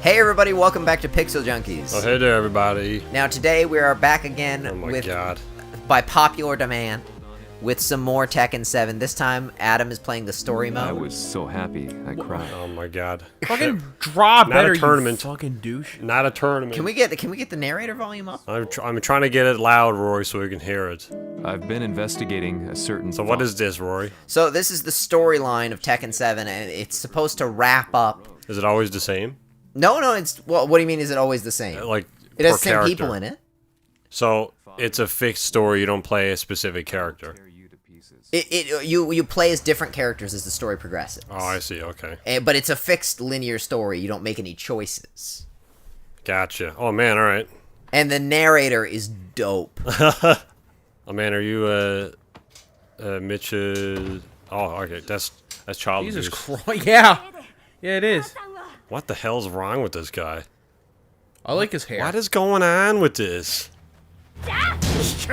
Hey everybody, welcome back to Pixel Junkies. Oh, hey there everybody. Now today we are back again by popular demand with some more Tekken 7. This time Adam is playing the story mode. I was so happy, I cried. Oh my god. Fucking draw better, Not a tournament. you fucking douche. Not a tournament. Can we get the narrator volume up? I'm trying to get it loud, Rory, so we can hear it. I've been investigating a certain So what is this, Rory? So this is the storyline of Tekken 7, and it's supposed to wrap up. Is it always the same? No, it's... Well, what do you mean, is it always the same? Like, it has the per same character. people in it. So, it's a fixed story, you don't play a specific character. You play as different characters as the story progresses. Oh, I see, okay. But it's a fixed linear story, you don't make any choices. Gotcha. Oh man, alright. And the narrator is dope. Oh man, are you, Mitch, oh, okay, that's child Jesus abuse. Christ, yeah, it is. What the hell's wrong with this guy? I like his hair. What is going on with this? Why does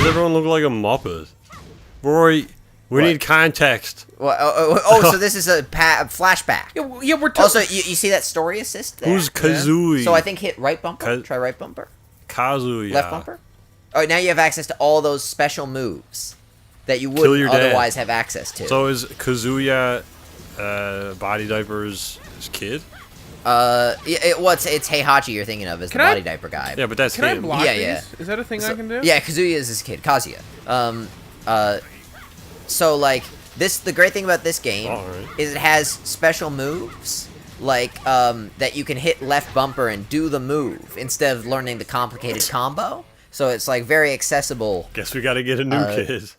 everyone look like a Muppet? Rory, we need context. Well, so this is a flashback. Yeah, we're Also, you see that story assist there? Who's Kazooie? So I think hit right bumper. Try right bumper. Kazuya. Left bumper. Oh, now you have access to all those special moves that you wouldn't otherwise have access to. So is Kazuya body diapers his kid? It's Heihachi you're thinking of as the body diaper guy. Yeah, but that's Can I him. block Yeah. these? Is that a thing I can do? Yeah, Kazuya is his kid, Kazuya. So like the great thing about this game is it has special moves like that you can hit left bumper and do the move instead of learning the complicated combo. So it's like very accessible. Guess we gotta get a new kid.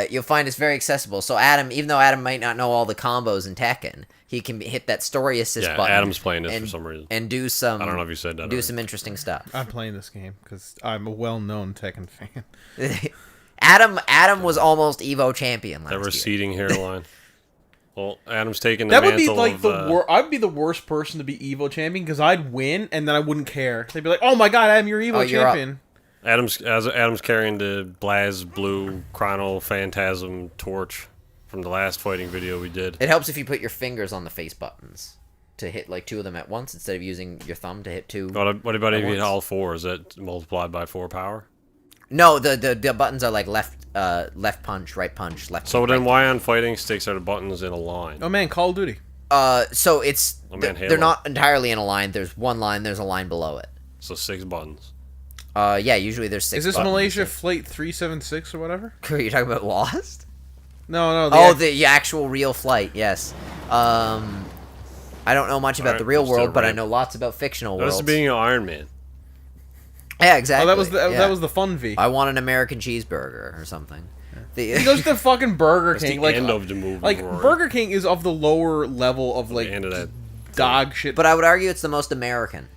You'll find it's very accessible. So Adam, even though Adam might not know all the combos in Tekken, he can hit that story assist button. Yeah, Adam's playing this for some reason. And do some... I don't know if you said that. Do some interesting stuff. I'm playing this game because I'm a well-known Tekken fan. Adam was almost Evo champion last year. That receding hairline. Well, Adam's taking the That would be mantle like of, I'd be the worst person to be Evo champion because I'd win and then I wouldn't care. They'd be like, "Oh my god, Adam, you're Evo champion." Adam's carrying the Blaz Blue Chrono Phantasm torch from the last fighting video we did. It helps if you put your fingers on the face buttons to hit like 2 of them at once instead of using your thumb to hit 2. What about if you hit all 4? Is that multiplied by 4 power? No, the buttons are like left punch, right punch, left. So kick, then right why on fighting sticks are the buttons in a line? Oh man, Call of Duty. So it's they're not entirely in a line. There's one line. There's a line below it. So 6 buttons. Yeah, usually there's 6 Is this buttons. Malaysia Flight 376 or whatever? You're talking about Lost? No. The actual real flight, yes. I don't know much about the real world, but I know lots about fictional worlds. That's being an Iron Man. Yeah, exactly. Oh, that was the fun V. I want an American cheeseburger or something. He goes to fucking Burger King. The end of the movie, like Rory. Burger King is of the lower level of like The end of that dog shit. But I would argue it's the most American.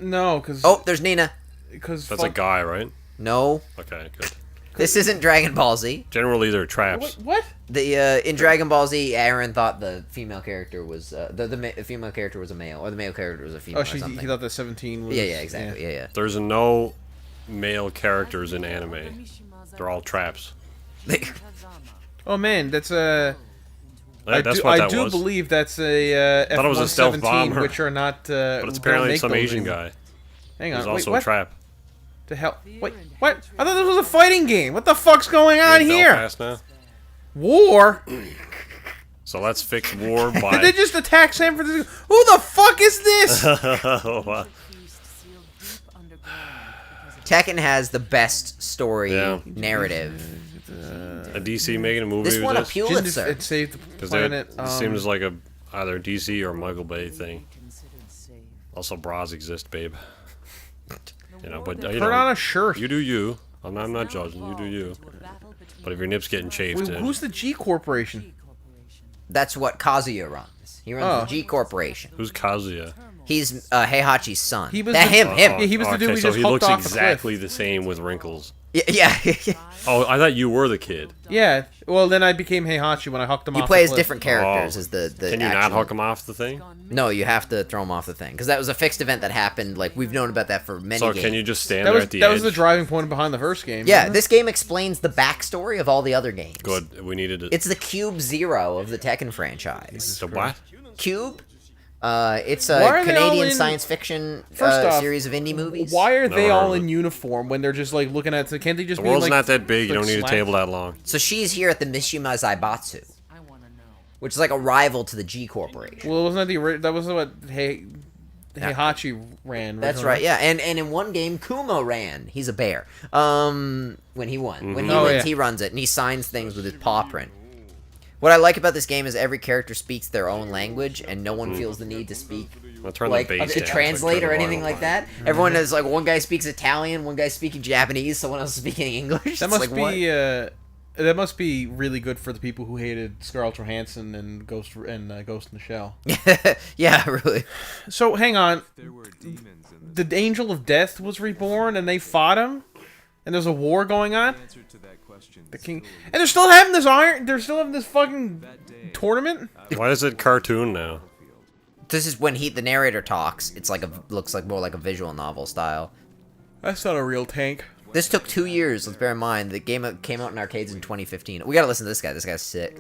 No, because there's Nina. Because that's a guy, right? No. Okay, good. This isn't Dragon Ball Z. Generally, they're traps. What? In Dragon Ball Z, Aaron thought the female character was the female character was a male, or the male character was a female. Oh, or something. he thought that 17 was. Yeah, exactly. Yeah. There's no male characters in anime. They're all traps. Oh man, that's a. I do believe that's a I thought it was a stealth F-117, bomber, which are not. But it's apparently some Asian guy. Hang on, He's wait, also what? a trap. The hell? Wait, what? I thought this was a fighting game. What the fuck's going on here? Belfast now? War? So let's fix war by. Did they just attack San Francisco? Who the fuck is this? Oh, wow. Tekken has the best story narrative. A DC making a movie. This won a Pulitzer. It saved the planet. It seems like either DC or Michael Bay thing. Also, bras exist, babe. You know, but Put on a shirt. You do you. I'm not judging. You do you. But if your nip's getting chafed, Wait, who's the G Corporation? That's what Kazuya runs. He runs the G Corporation. Who's Kazuya? He's Heihachi's son. He was him. Yeah, he was the dude we so just he hooked looks off the exactly cliff. the same with wrinkles. Yeah. Oh, I thought you were the kid. Yeah. Well, then I became Heihachi when I hucked him You off play the as cliff. different characters Oh. as the Can you not actual- hook him off the thing? No, you have to throw him off the thing because that was a fixed event that happened. Like we've known about that for many So games. can you just stand That there was at the that edge? was the driving point behind the first game. Yeah, wasn't it? this game explains the backstory of all the other games. Good. We needed it. It's the Cube Zero of the Tekken franchise. The what? Cube? It's Why a are they all Canadian in- science fiction First off, series of indie movies. Why are they Never all heard of in uniform when they're just like looking at? Can't they just The be world's like? not that big. You like don't need a slacks? table that long. So she's here at the Mishima Zaibatsu, which is like a rival to the G Corporation. Well, wasn't that that was what Heihachi ran? That's wasn't right, it? yeah. And in one game, Kuma ran. He's a bear. When he won. When he Oh, wins, yeah. he runs it, and he signs things with his paw print. What I like about this game is every character speaks their own language, and no one feels the need to speak I'll turn like the bass to down. translate Turn or the anything volume like that. Everyone is like, one guy speaks Italian, one guy's speaking Japanese, someone else is speaking English. That It's must like, what? be that must be really good for the people who hated Scarlett Johansson and Ghost in the Shell. Yeah, really. So hang on, the Angel of Death was reborn and they fought him, and there's a war going on. The king, and they're still having this They're still having this fucking tournament. Why is it cartoon now? This is when the narrator talks. It's like looks like more like a visual novel style. That's not a real tank. This took 2 years. Let's bear in mind the game came out in arcades in 2015. We gotta listen to this guy. This guy's sick.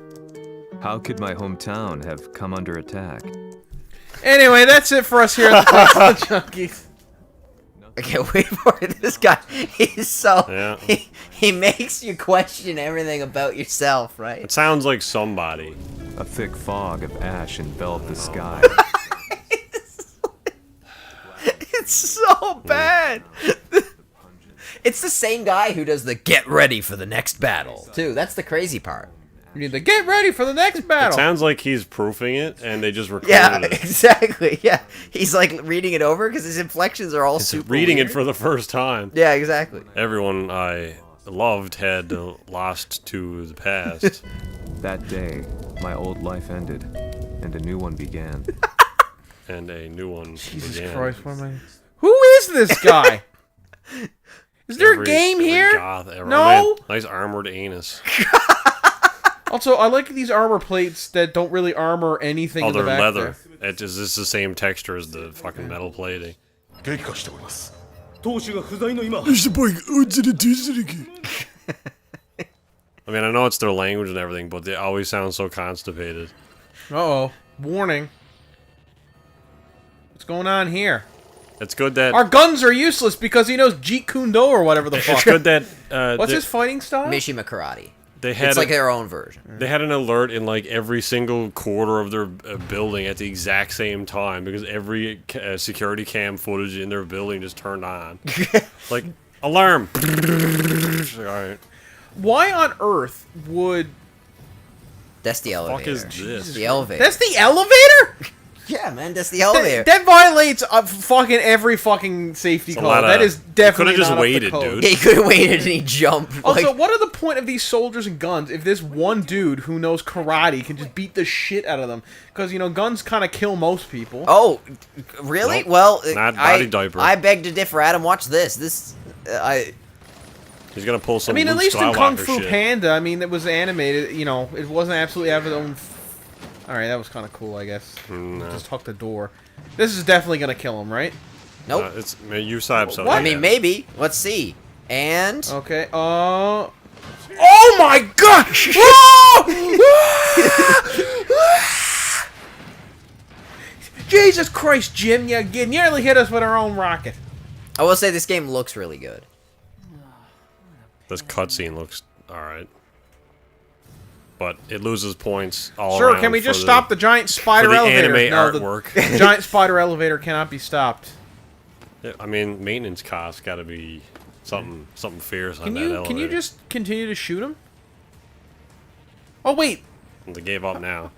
How could my hometown have come under attack? Anyway, that's it for us here at the Junkies. I can't wait for it. This guy, he's so Yeah. he makes you question everything about yourself, right? It sounds like somebody. A thick fog of ash enveloped the sky. It's so bad. It's the same guy who does the "get ready for the next battle" too. That's the crazy part. You need to get ready for the next It battle. sounds like he's proofing it, and they just recorded Yeah, it. exactly. Yeah, he's like reading it over because his inflections are all super. Reading weird. it for the first time. Yeah, exactly. Everyone I loved had lost to the past. That day, my old life ended, and a new one began. And a new one Jesus began. Christ, what am I? Who is this guy? Is there a game every here? goth ever. No. Oh, man, nice armored anus. Also, I like these armor plates that don't really armor anything Oh, in the they're back leather. there. It's just the same texture as the fucking metal plating. 激化しております当主が不在の今 I mean, I know it's their language and everything, but they always sound so constipated. Uh-oh. Warning. What's going on here? It's good that Our guns are useless because he knows Jeet Kune Do or whatever the it's fuck. good that What's they, his fighting style? Mishima Karate. they had It's like their own version. they had an alert in like every single quarter of their building at the exact same time because every security cam footage in their building just turned on. Like alarm. All right. Why on earth would... That's the Fuck elevator. is this? The elevator. That's the elevator? Yeah, man, that's the elevator. That violates fucking every fucking safety a code. lot of- That is you definitely coulda just not up to waited, code. dude. Yeah, he could have waited and he jumped. Also, like, what are the point of these soldiers and guns if this one dude who knows karate can just beat the shit out of them? Because, you know, guns kind of kill most people. oh, really? Nope. Well, Not body diaper. I beg to differ. Adam, watch this. He's gonna pull I some. mean, at Luke least in Kung Skywalker Fu shit. Panda, I mean, it was animated, you know, it wasn't absolutely out of its own... Alright, that was kind of cool, I guess. No. Just hook the door. This is definitely going to kill him, right? Nope. It's you side so. What? I mean, maybe. Let's see. And Okay, oh my god! Oh! Jesus Christ, Jim, you nearly hit us with our own rocket. I will say this game looks really good. This cutscene looks alright. But it loses points all Sir, around. can we for just stop the giant spider the elevator? anime No, artwork. The giant spider elevator cannot be stopped. I mean, maintenance costs got to be something fierce on Can that you elevator. can you just continue to shoot him? Oh wait, They gave up now.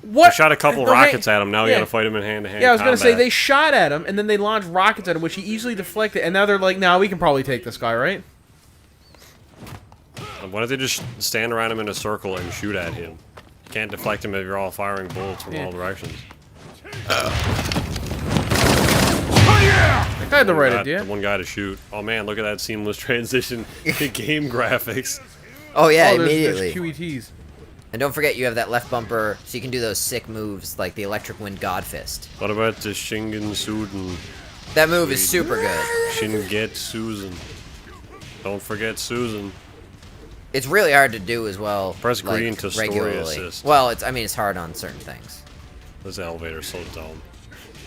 what? I shot a couple Okay, rockets at him. Now you yeah. got to fight him in hand-to-hand. Yeah, I was gonna say combat. they shot at him and then they launched rockets at him, which he easily deflected. And now they're like, "Now we can probably take this guy, right?" Why don't they just stand around him in a circle and shoot at him? You can't deflect him if you're all firing bullets from Yeah. all directions. That I had the right idea. The one guy to shoot. Oh man, look at that seamless transition to game graphics. Oh yeah, there's immediately. QETs. And don't forget, you have that left bumper, so you can do those sick moves like the Electric Wind God Fist. What about the Shingen Suden? That move is super good. Shinget Susan. Don't forget Susan. It's really hard to do as well. Press like, green to story regularly. assist. Well, it's so hard on certain things. This elevator's so dumb.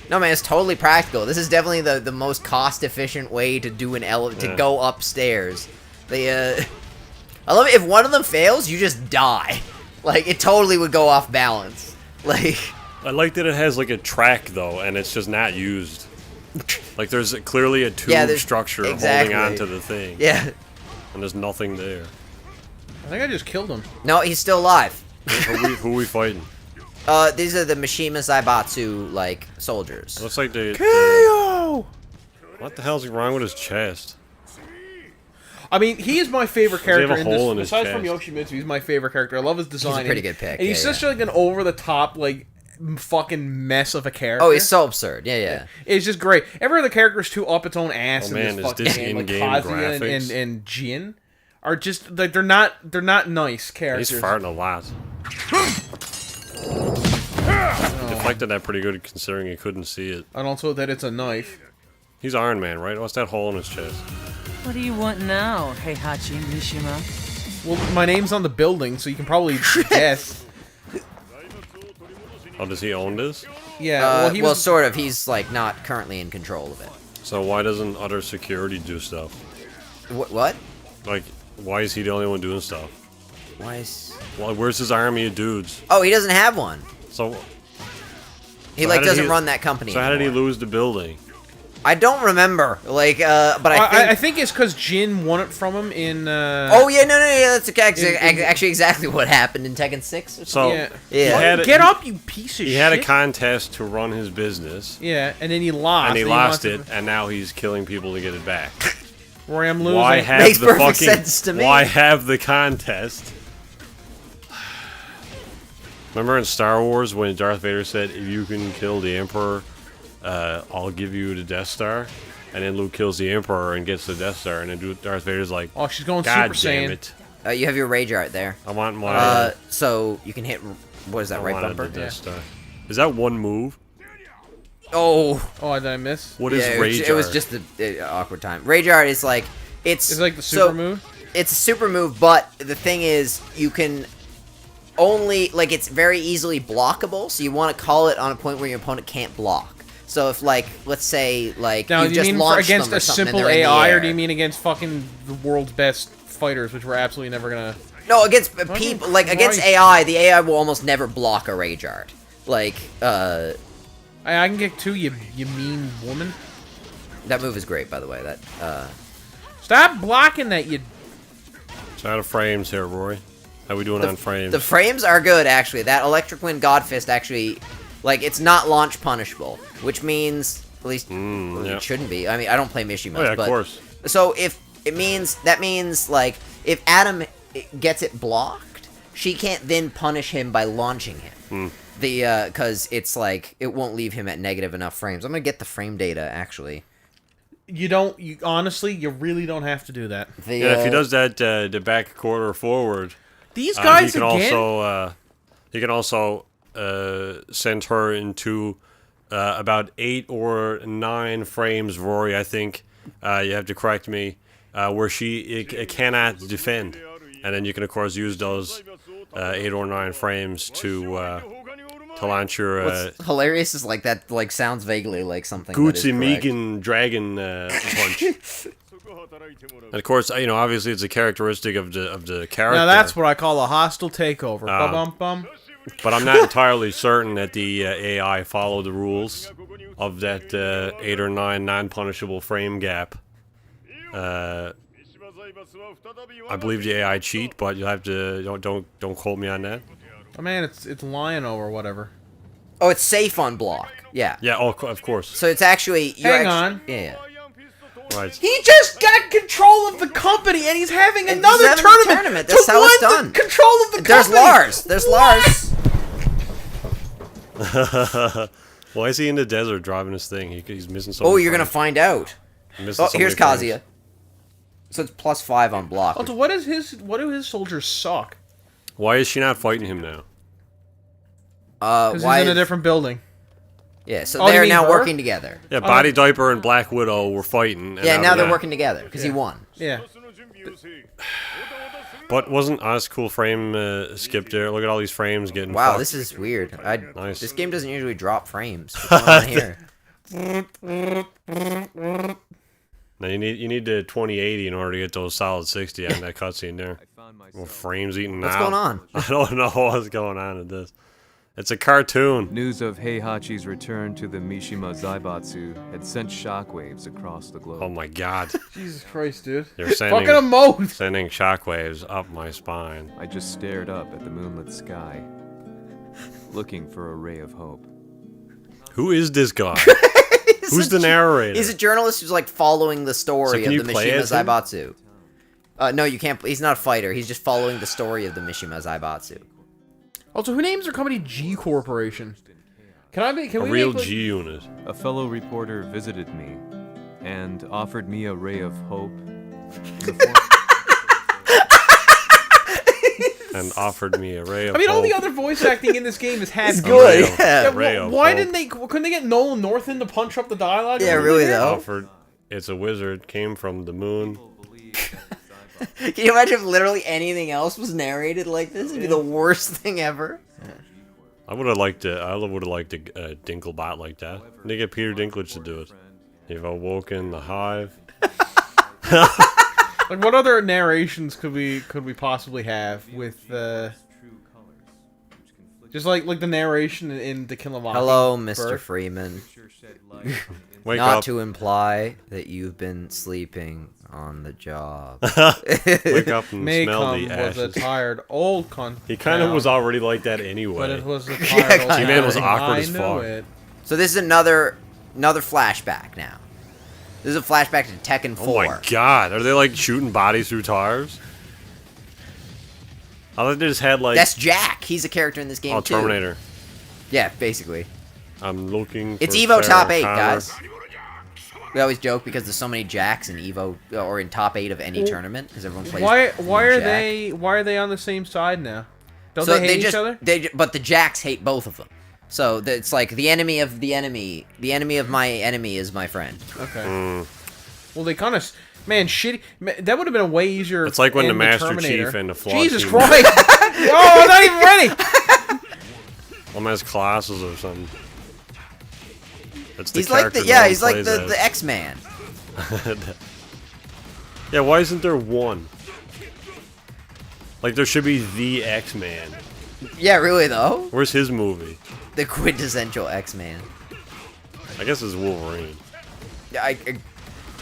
No man, it's totally practical. This is definitely the most cost-efficient way to do an to go upstairs. I love it. If one of them fails, you just die. Like, it totally would go off balance. Like, I like that it has like a track though, and it's just not used. Like there's clearly a tube structure holding on to the thing. Yeah. And there's nothing there. I think I just killed him. No, he's still alive. Who are we fighting? These are the Mishima Zaibatsu, like, soldiers. Looks like they... KO! What the hell's wrong with his chest? I mean, he is my favorite character in his besides chest. from Yoshimitsu, he's my favorite character. I love his design. He's a pretty good pick. And he's such like an over-the-top, like, fucking mess of a character. Oh, he's so absurd. Yeah. It's just great. Every other character is too up its own ass in man, this is fucking this game. Like in-game Kazuya graphics? and Jin are just like they're not nice characters. He's farting a lot. Deflected that pretty good considering he couldn't see it. And also that it's a knife. He's Iron Man, right? What's that hole in his chest? What do you want now, Heihachi Mishima? Well, my name's on the building, so you can probably guess. Oh, does he own this? Yeah. Well, sort of. He's, like, not currently in control of it. So why doesn't other security do stuff? What? Like, why is he the only one doing stuff? Why is... Well, where's his army of dudes? Oh, he doesn't have one. So... He, so like, doesn't run that company So how did he anymore. lose the building? I don't remember. Like, but I think it's because Jin won it from him in. Oh yeah, no, that's actually exactly what happened in Tekken 6. Or So yeah. Yeah. Get up, you piece of shit. He had a contest to run his business. Yeah, and then he lost. And he lost it, and now he's killing people to get it back. Rory, I'm losing. Why have Makes the perfect fucking? sense to me. Why have the contest? Remember in Star Wars when Darth Vader said, "If you can kill the Emperor, I'll give you the Death Star," and then Luke kills the Emperor and gets the Death Star, and then Darth Vader's like, Oh, she's going "God Super damn Saiyan." it! You have your rage art there. I want my. So you can hit. What is that? I Right wanted bumper. the Death Star. Is that one move? Oh. Oh, did I miss? What is Yeah, rage it was art? just the awkward time. Rage art is like it's like the super move. It's a super move, but the thing is, you can only like it's very easily blockable. So you want to call it on a point where your opponent can't block. So if like let's say like Now, you do you just mean launched against them or a something and simple they're in the AI, or air. do you mean against fucking the world's best fighters, which we're absolutely never gonna? No, against people like against Christ. AI, the AI will almost never block a rage art. Like I can get two, you mean woman. that move is great, by the way. That Stop blocking that, you. It's out of frames here, Rory. How we doing on frames? the frames are good actually. That Electric Wind God Fist actually, like it's not launch punishable, which means at least yeah. it shouldn't be. I mean, I don't play Mishimas, Oh, yeah, of but course. so if it means that means like if Adam gets it blocked, she can't then punish him by launching him. Because it's like it won't leave him at negative enough frames. I'm gonna get the frame data actually. You don't. You honestly, you really don't have to do that. Yeah, if he does that the back quarter forward, These guys he can again. also send her into about 8 or 9 frames, Rory. I think you have to correct me, where she cannot defend, and then you can of course use those 8 or 9 frames to launch your What's hilarious is like that like sounds vaguely like something. that is Gucci correct. Megan Dragon punch. And of course, you know, obviously it's a characteristic of the character. Now that's what I call a hostile takeover. Bum. But I'm not entirely certain that the AI follow the rules of that 8 or 9 non-punishable frame gap. I believe the AI cheat, but you'll have to don't quote me on that. Oh man, it's Lion-O or whatever. Oh, it's safe on block. Yeah. Yeah, oh, of course. So it's actually. Hang on. Yeah. Right. He just got control of the company, and he's having And another he's having a tournament. tournament. That's to how it's win done. The control of the There's company. Lars. There's Lars. Why is he in the desert driving his thing? He's missing something. Oh, you're gonna find out. Missing Oh, so here's many frames. Kazuya. So it's +5 on block. Also, what do his soldiers suck? Why is she not fighting him now? Because he's in a different building. Yeah, so Oh, you they're mean now her? working together. Yeah, Body Diaper and Black Widow were fighting. And Yeah, now they're not. working together because he won. Yeah. But wasn't this cool frame skipped there? Look at all these frames getting. Wow, fucked. this is weird. Nice. This game doesn't usually drop frames. What's going on here? Now you need the 2080 in order to get those solid 60 on that cutscene there. Well, frames eating What's out. going on? I don't know what's going on in this. It's a cartoon. News of Heihachi's return to the Mishima Zaibatsu had sent shockwaves across the globe. Oh my god. Jesus Christ, dude. They're sending, Fucking emote. sending shockwaves up my spine. I just stared up at the moonlit sky, looking for a ray of hope. Who is this guy? Who's the narrator? He's a journalist who's like following the story So can of the you play Mishima as him? Zaibatsu. No, you can't. He's not a fighter. He's just following the story of the Mishima Zaibatsu. Also, who names their company G Corporation? Can A we real make, like, G unit. A fellow reporter visited me and offered me a ray of hope in the form And offered me a ray of I mean, all the hope. other voice acting in this game is half It's good. good. Ray of- Yeah. ray of Why hope. didn't they? Couldn't they get Nolan North in to punch up the dialogue? Yeah, really though. Offered. It's a wizard. Came from the moon. Can you imagine if literally anything else was narrated like this? It'd be the worst thing ever. I would have liked it. I would have liked a Dinklebot like that. They get Peter Dinklage to do it. You've awoken the hive. Like, what other narrations could we possibly have with just like the narration in To Kill a Mockingbird? Hello, Mr. Freeman. Wake Not up. to imply that you've been sleeping on the job. Wake up and smell Maycomb the was a ashes. tired old cunt. He kind of was already like that anyway. But it was a Yeah, tired old kinda. G-Man was cunt. awkward I as knew fuck. it. So this is another flashback now. This is a flashback to Tekken 4. Oh my god, are they like shooting bodies through tires? I thought they just had like That's Jack. He's a character in this game too. Terminator. Yeah, basically. I'm looking for It's Evo Sarah top 8, Connor. guys. We always joke because there's so many Jacks in Evo or in top 8 of any tournament because everyone plays. Why are Jack. they on the same side now? Don't So they hate each other? But the Jacks hate both of them. So it's like the enemy of the enemy. The enemy of my enemy is my friend. Okay. Well, they kind of, man, shitty. Man, that would have been a way easier. It's like when the end Master Terminator. Chief and the SWAT Jesus team- Christ! Oh, I'm not even ready. One has classes or something. It's the He's like character the no one he's like plays the as. X-Man. Yeah, why isn't there one? Like there should be the X-Man. Yeah, really though. Where's his movie? The quintessential X-Man. I guess it's Wolverine.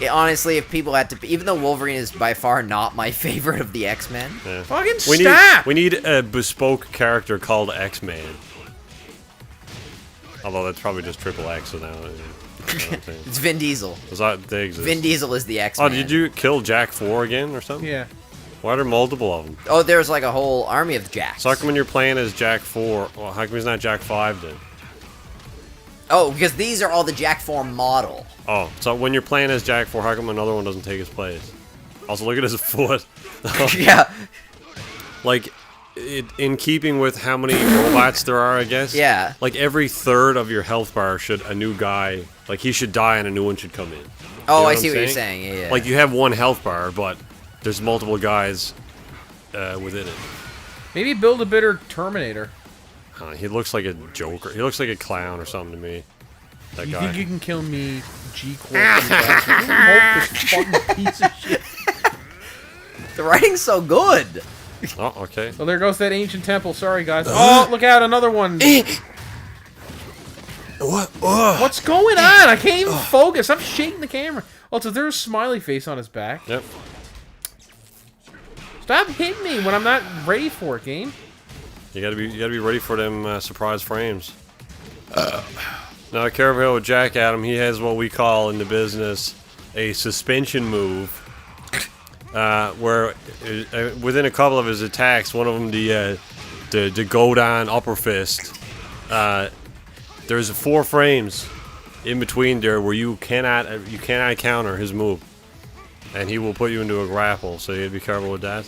Honestly, if people had to, even though Wolverine is by far not my favorite of the X-Men, Yeah. Fucking We stop! need a bespoke character called X-Man. Although that's probably just Triple X so now. it's Vin Diesel. They exist. Vin Diesel is the X-Man. Oh, did you kill Jack 4 again or something? Yeah. Why are there multiple of them? Oh, there's like a whole army of Jacks. So how come when you're playing as Jack 4, well, how come he's not Jack 5 then? Oh, because these are all the Jack 4 model. Oh, so when you're playing as Jack 4, how come another one doesn't take his place? Also, look at his foot. Yeah. Like, in keeping with how many robots there are, I guess. Yeah. Like, every third of your health bar should a new guy, like, he should die and a new one should come in. Oh, You know I what see I'm what you're saying. Yeah, yeah. Like, you have one health bar, but there's multiple guys within it. Maybe build a better Terminator. He looks like a Joker. He looks like a clown or something to me. That You guy. think you can kill me, G Corp? This fucking piece of shit. The writing's so good. Oh, okay. Well, there goes that ancient temple. Sorry, guys. Oh, look out! Another one. What? What's going on? I can't even focus. I'm shaking the camera. Also, there's a smiley face on his back. Yep. Stop hitting me when I'm not ready for it, game. You gotta be ready for them surprise frames. Now, careful with Jack Adam. He has what we call in the business a suspension move, where within a couple of his attacks, one of them the go down upper fist, there's 4 frames in between there where you cannot counter his move, and he will put you into a grapple. So you have to be careful with that.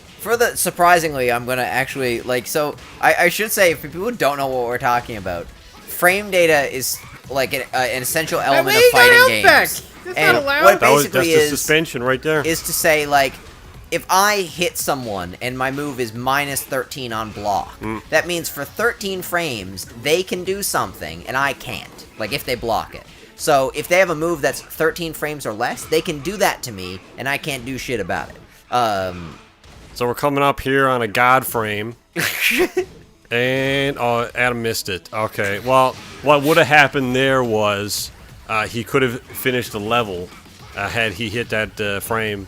Surprisingly, I'm gonna actually like. So I should say, for people who don't know what we're talking about, frame data is like an essential element of fighting games. That's And not allowed. what That's basically the suspension right there. is to say, like, if I hit someone and my move is minus 13 on block, that means for 13 frames, they can do something and I can't. Like, if they block it. So, if they have a move that's 13 frames or less, they can do that to me and I can't do shit about it. So we're coming up here on a god frame. And, oh, Adam missed it. Okay, well, what would have happened there was he could have finished the level had he hit that frame.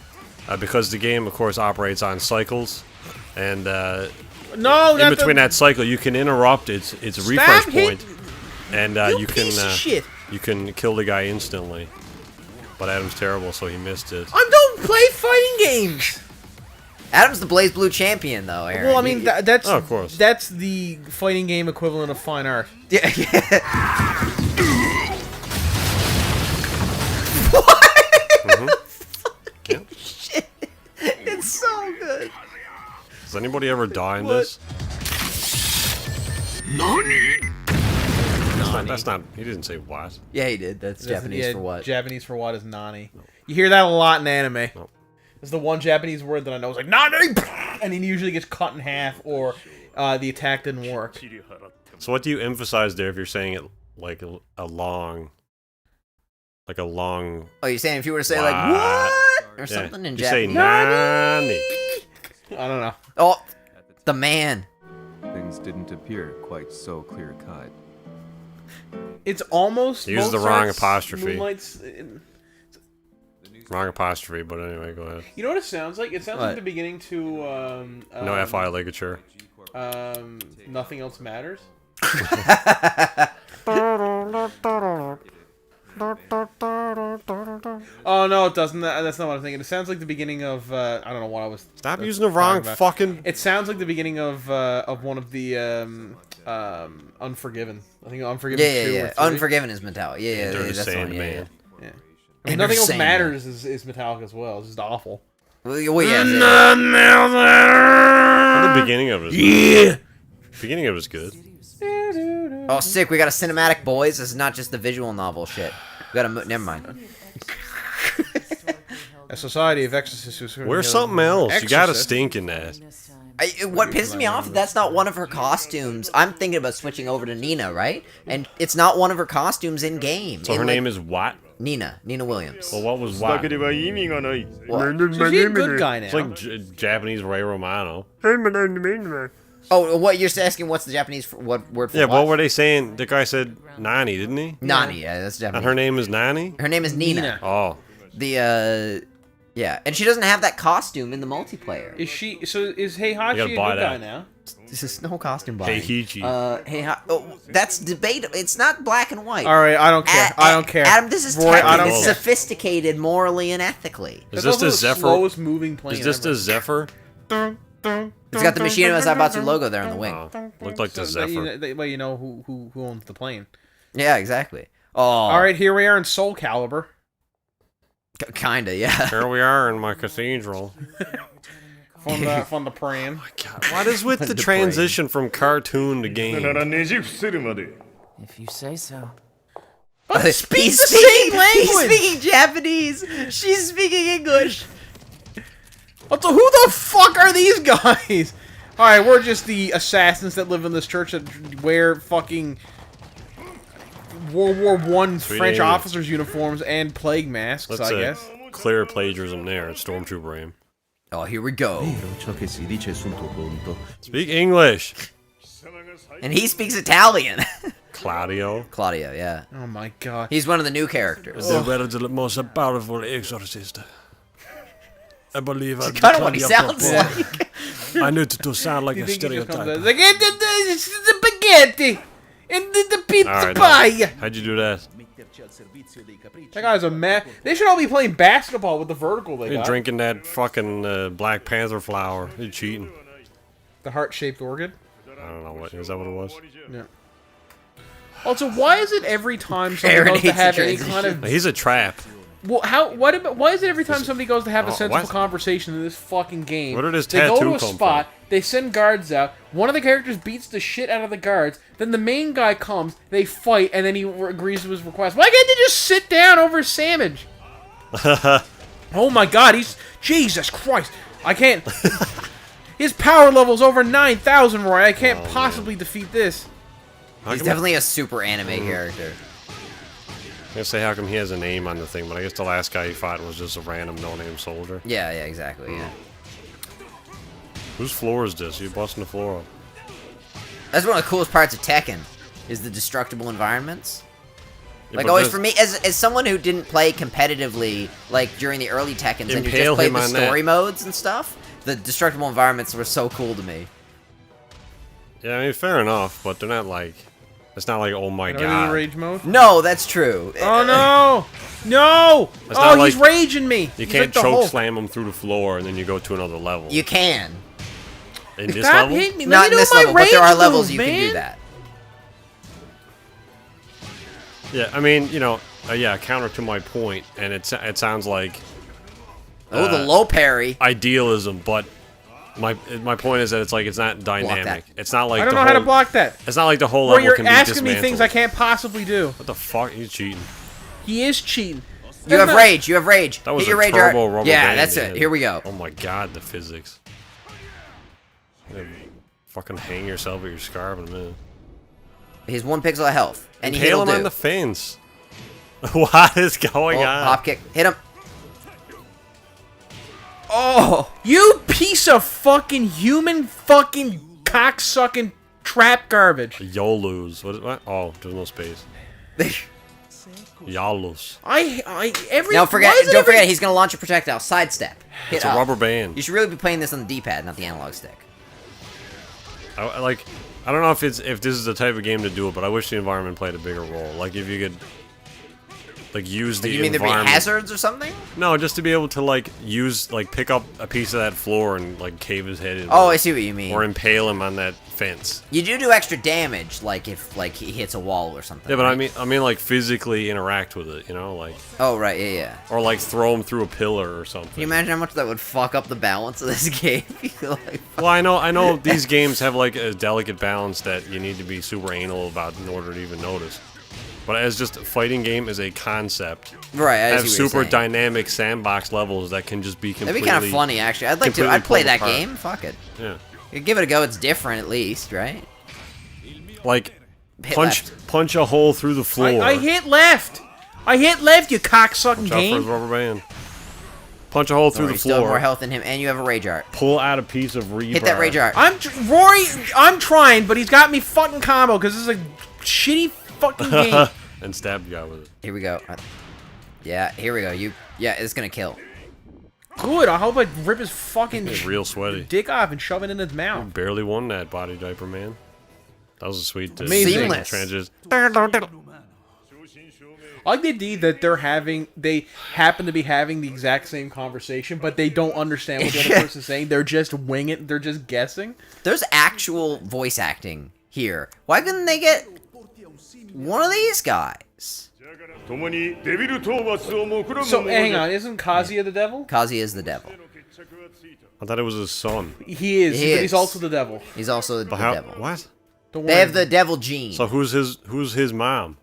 Because the game, of course, operates on cycles, and in between that cycle, you can interrupt its refresh point, and you can kill the guy instantly. But Adam's terrible, so he missed it. I don't play fighting games. Adam's the Blaze Blue champion, though, Aaron. Well, I mean, that's of course. That's the fighting game equivalent of fine art. Yeah. Shit. It's so good. Does anybody ever die in this? That's not. He didn't say what. Yeah, he did. That's Japanese for what? Japanese for what is nani. You hear that a lot in anime. No. It's the one Japanese word that I know is like nani, and he usually gets cut in half, or the attack didn't work. So what do you emphasize there if you're saying it like a long? Oh, you're saying if you were to say What? like what or something in you say Japanese? nani. I don't know. Oh, the man. Things didn't appear quite so clear cut. It's almost. Use the Mozart's wrong apostrophe. Moonlight's. Wrong apostrophe, but anyway, go ahead. You know what it sounds like? It sounds What? like the beginning to No FI ligature. Nothing Else Matters. Oh no, it doesn't. That's not what I'm thinking. It sounds like the beginning of I don't know what I was. Stop using the wrong about. fucking. It sounds like the beginning of one of the Unforgiven. I think Unforgiven. Yeah, 2 yeah, or yeah. 3. Unforgiven is Metallica. Yeah, Enter the that's the one. Sandman. Yeah, Yeah. And Nothing they're Else saying Matters is Metallica as well. It's just awful. Well, yeah. The beginning of it. Yeah. Beginning of it was good. Oh, sick! We got a cinematic, boys. This is not just the visual novel shit. We got a never mind. A society of exorcists. Where's something else? You got a Exorcist? stink in that. What pisses me off? That's not one of her costumes. I'm thinking about switching over to Nina, right? And it's not one of her costumes in game. So her name is what? Nina Williams. Well, what was what? So is he a good guy now? It's like Japanese Ray Romano. Oh, what you're asking? What's the Japanese word for Yeah, what? what were they saying? The guy said Nani, didn't he? Nani, yeah, that's Japanese. And her name is Nani? Her name is Nina. Nina. Oh. Yeah, and she doesn't have that costume in the multiplayer. Is she? So is Heihachi gotta a buy good guy that. now? This is no costume buying. Heihachi. That's debatable. It's not black and white. All right, I don't care. I don't care. Adam, this is Rory, I Tekken. don't It's care. sophisticated morally and ethically. Is That's this also the the Zephyr? slowest moving plane Is this ever. the Zephyr? It's got the Mishima Zaibatsu logo there on the wing. Looked like the So that Zephyr. you know who owns the plane. Yeah, exactly. Oh, All right, here we are in Soul Calibur. Kinda, yeah. Here we are in my cathedral. From the pram. God, what is with the transition from cartoon to game? If you say so. He's speaks the same language! He's speaking Japanese. She's speaking English. What the? Who the fuck are these guys? All right, we're just the assassins that live in this church that wear fucking World War I French alien. officers' uniforms and plague masks. Let's I guess. clear plagiarism there at Stormtrooper aim. Oh, here we go. Speak English, And he speaks Italian. Claudio. Claudio, yeah. Oh my god. He's one of the new characters. The world the most powerful exorcist. I believe I Kind of what he sounds like. I need to sound like You a think he just comes stereotype. out like, the spaghetti and the pizza All right, pie. now, how'd you do that? That guy's a man. They should all be playing basketball with the vertical they You're got. drinking that fucking Black Panther flower. You're cheating. The heart-shaped orchid. I don't know what is that. What it was? Yeah. Also, why is it every time somebody goes to have any kind of... He's a trap. Well, why is it every time somebody goes to have a sensible conversation in this fucking game, Where did his they go tattoo to a come spot, from? they send guards out, one of the characters beats the shit out of the guards, then the main guy comes, they fight, and then he agrees to his request. Why can't they just sit down over a sandwich? Oh my god, Jesus Christ. I can't... His power level's over 9,000, Roy. I can't possibly defeat this. He's definitely a super anime character. I was gonna say, how come he has a name on the thing, but I guess the last guy he fought was just a random no-name soldier. Yeah, exactly, yeah. Whose floor is this? You're busting the floor up. That's one of the coolest parts of Tekken, is the destructible environments. Yeah, Like, but always this- for me, as someone who didn't play competitively, like, during the early Tekkens, and who just Impale played him the on story that. modes and stuff, the destructible environments were so cool to me. Yeah, I mean, fair enough, but they're not like... It's not like, oh my Are you in god. rage mode? No, that's true. Oh no! No! It's Oh, not he's like- raging me! You He's can't like the choke Hulk. slam him through the floor and then you go to another level. You can. In this Stop level? hitting me! Not Let in me do this my level, but there are rage levels move, you man. can do that. Yeah, I mean, you know, yeah, counter to my point, and it sounds like Oh, the low parry. idealism, but my point is that it's not dynamic. that. It's not like I don't the know how to whole- block that. It's not like the whole Where level you're can be asking me dismantled. things I can't possibly do. What the fuck? He's cheating. He is cheating. You have rage. You have rage. That was Hit your a rage turbo art. rubber Yeah, band that's he it. hit. Here we go. Oh my god, the physics. You're gonna fucking hang yourself with your scarf in a minute. He's 1 pixel of health, and Impale he'll him do. on the fence. What is going Oh, on? hop kick. Hit him. Oh! You piece of fucking human fucking cocksucking trap garbage. YOLOs. What? Oh, there's no space. YOLOs. Every Now why forget. is it Don't every- forget. He's gonna launch a projectile. Sidestep. Hit It's a up. rubber band. You should really be playing this on the D-pad, not the analog stick. I don't know if this is the type of game to do it, but I wish the environment played a bigger role. Like if you could, like use the You mean there'd be environment. hazards or something? No, just to be able to pick up a piece of that floor and like cave his head in. Oh, I see what you mean. Or impale him on that fence. You do extra damage, like if he hits a wall or something. Yeah, but right? I mean like physically interact with it, you know, like Oh right, yeah. or like throw him through a pillar or something. Can you imagine how much that would fuck up the balance of this game? Like, Well, I know these games have like a delicate balance that you need to be super anal about in order to even notice. But as just a fighting game as a concept, right, I see have what you're super saying. dynamic sandbox levels that can just be completely. That'd be kind of funny, actually. I'd like to. completely I'd play pulled that apart. game. Fuck it. Yeah. You give it a go. It's different, at least, right? Like Hit punch a hole through the floor. I hit left. I hit left. You cocksucking Watch out for his game. rubber band. Punch a hole through Rory, the still have more floor. health than him, and you have a rage art. Pull out a piece of rebar. Hit that rage art. Rory. I'm trying, but he's got me fucking combo because this is a shitty fucking game. And stab the guy with it. Here we go. Yeah, here we go. Yeah, it's gonna kill. Good. I hope I rip his fucking It's real sweaty. dick off and shove it in his mouth. Barely won that body diaper, man. That was a sweet Amazing. Seamless. transition. I like the idea that they happen to be having the exact same conversation, but they don't understand what the other person's saying. They're just winging it. They're just guessing. There's actual voice acting here. Why couldn't they get one of these guys? 共にデビル討伐を目論む So 者 hang で on, isn't Kazuya the devil? Kazuya is the devil. I thought it was his son. He is, He but he's is. also the devil. He's also the But how? devil. What? Don't They worry. have the devil gene. So who's his mom?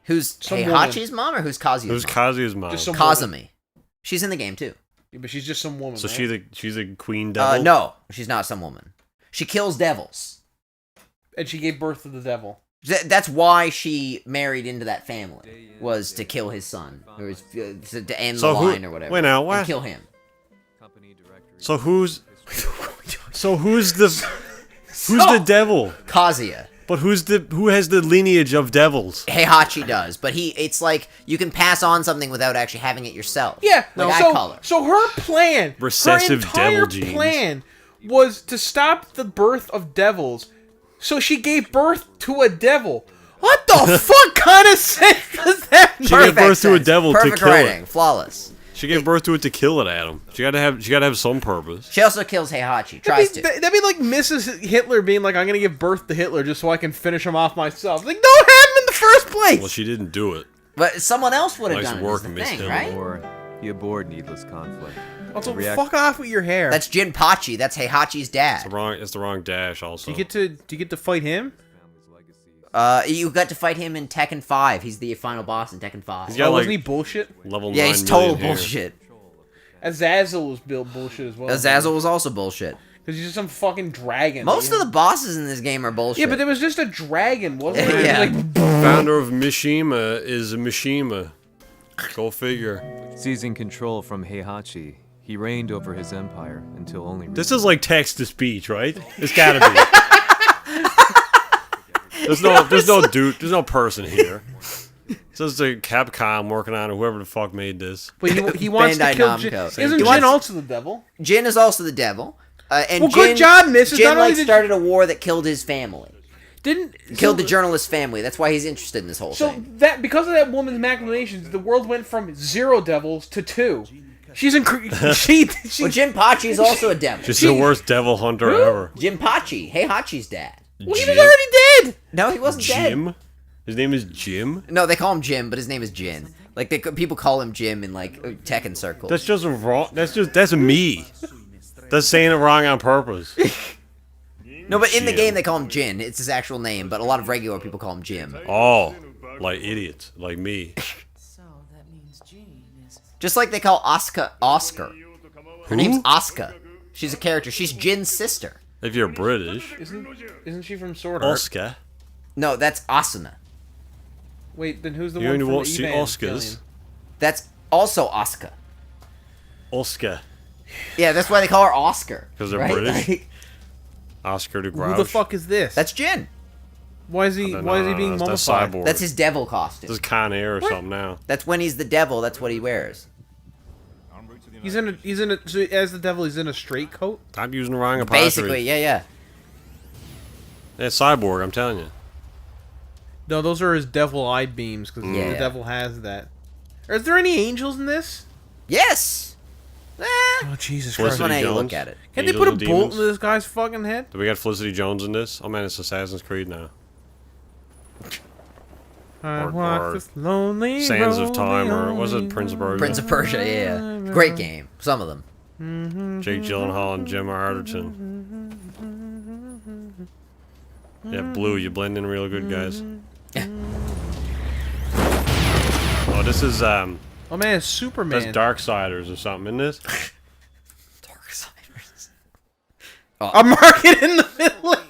Who's Some Heihachi's mom or who's Kazuya's Who's mom? Kazuya's mom? Just some- Kazumi. She's in the game too. Yeah, but she's just some woman. So right? she's a queen devil. No, she's not some woman. She kills devils. And she gave birth to the devil. That's why she married into that family, was to kill his son, or to end So the who- line or whatever. wait now, and what? kill him. So who's the devil? Kazuya. But who has the lineage of devils? Heihachi does, but it's like you can pass on something without actually having it yourself. Yeah, like no, eye so, color. so her plan, Recessive her entire devil genes. plan was to stop the birth of devils. So she gave birth to a devil. What the fuck kind of sense does that make? She gave birth to a sense. devil to Perfect kill writing, it. flawless. She gave birth to it to kill it, Adam. She gotta have some purpose. She also kills Heihachi. Tries to. That'd be like Mrs. Hitler being like, I'm gonna give birth to Hitler just so I can finish him off myself. Like, don't first place? Well, she didn't do it. But someone else would have Nice done work, it, is the Miss thing, Hill. right? Or he abhorred needless conflict. Also, React- fuck off with your hair. That's Jinpachi. That's Heihachi's dad. It's the wrong dash. Also, do you get to fight him? You got to fight him in Tekken 5. He's the final boss in Tekken 5. He's got, Wasn't like, he bullshit? level 9 Yeah, he's million total hair. bullshit. Azazel was built bullshit as well. Azazel was also bullshit. Because he's just some fucking dragon. Most of the bosses in this game are bullshit. Yeah, but there was just a dragon, wasn't it? Yeah. Like, Founder of Mishima is Mishima. Go figure. Seizing control from Heihachi, he reigned over his empire until only. This is like text to speech, right? It's gotta be. There's no person here. This is the Capcom working on it, whoever the fuck made this. but he wants to Bandai kill Namco. Jin. Same Isn't thing. Jin also the devil? Jin is also the devil. And Well, Jin, good job, Miss. It's Jin not only like the- started a war that killed his family. Killed the journalist's family. That's why he's interested in this whole So thing. that because of that woman's machinations, the world went from 0 devils to 2. She's she Well, Jinpachi is also a devil. Just the worst devil hunter ever. Jinpachi, Heihachi's dad. well, he was Jim? already dead. No, he wasn't dead. Jim? His name is Jim? No, they call him Jim, but his name is Jin. Like people call him Jim in like Tekken circles. That's just wrong. That's me. That's saying it wrong on purpose. No, but in the Jim. game they call him Jin. It's his actual name, but a lot of regular people call him Jim. Oh, like idiots, like me. So that means Jean is. Just like they call Asuka Oscar. Her Who? name's Asuka. She's a character. She's Jin's sister. If you're British, Isn't she from Sword Art? Oscar. No, that's Asuna. Wait, then who's the You one only from won't see Evangelion? Oscars. That's also Asuka. Oscar. Yeah, that's why they call her Oscar. 'Cause they're right? British? Like, Oscar de Who Grouch. the fuck is this? that's Jin. Why is he being That's mummified? Cyborg. That's his devil costume. This is Con Air or something now. That's when he's the devil. That's what he wears. He's in a so as the devil. He's in a straight coat. Stop using the wrong apostrophe. Basically, yeah. It's Cyborg, I'm telling you. No, those are his devil eye beams because Yeah. the devil has that. Is there any angels in this? Yes. Oh Jesus Felicity That's one how you Jones. look at it. Can't they Angels put a and bolt Demons. into this guy's fucking head? Do we got Felicity Jones in this? Oh man, it's Assassin's Creed now. I Or- walk or this lonely Sands of road, Time, the or was it only Prince of Persia? Prince of Persia, yeah. Great game. Some of them. Jake Gyllenhaal and Gemma Arterton. Yeah, Blue, you blend in real good, guys. Oh, this is Oh man, it's Superman. that's Darksiders or something, isn't this? Darksiders. A market in the Middle East.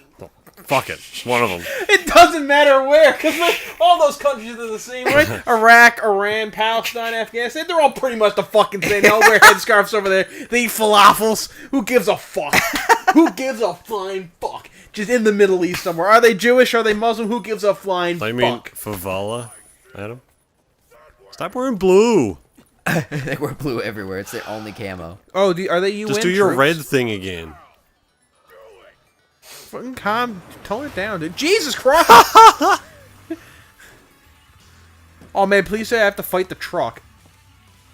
Fuck it, it's one of them. It doesn't matter where, because all those countries are the same, right? Iraq, Iran, Palestine, Afghanistan, they're all pretty much the fucking same. They all wear headscarves over there. They eat falafels. Who gives a fuck? Who gives a flying fuck? Just in the Middle East somewhere. Are they Jewish? Are they Muslim? Who gives a flying I mean, fuck? favela, Adam. Stop wearing blue. They wear blue everywhere. It's their only camo. Oh, are they UN Just do your troops? red thing again. Fucking calm. Tone it down, dude. Jesus Christ! Oh man, please say I have to fight the truck.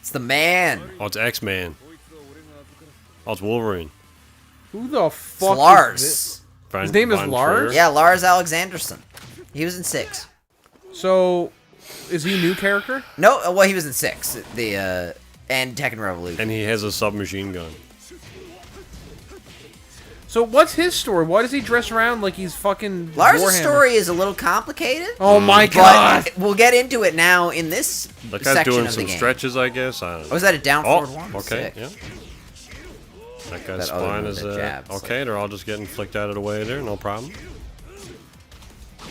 It's the man. Oh, it's X-Man. Oh, it's Wolverine. Who the It's fuck is this? Lars. His name is Von Lars? Trier. Yeah, Lars Alexanderson. He was in 6. So, is he a new character? No, well, he was in 6. And Tekken Revolution. And he has a submachine gun. So what's his story? Why does he dress around like he's fucking Lars' Warhammer? story is a little complicated. Oh my god! But we'll get into it now in this That guy's section doing of the some game. stretches, I guess. I don't know. Oh, is that a down Oh, forward one? okay, Sick. yeah. That guy's That other spine one is that jabs, okay. They're all just getting flicked out of the way there, no problem.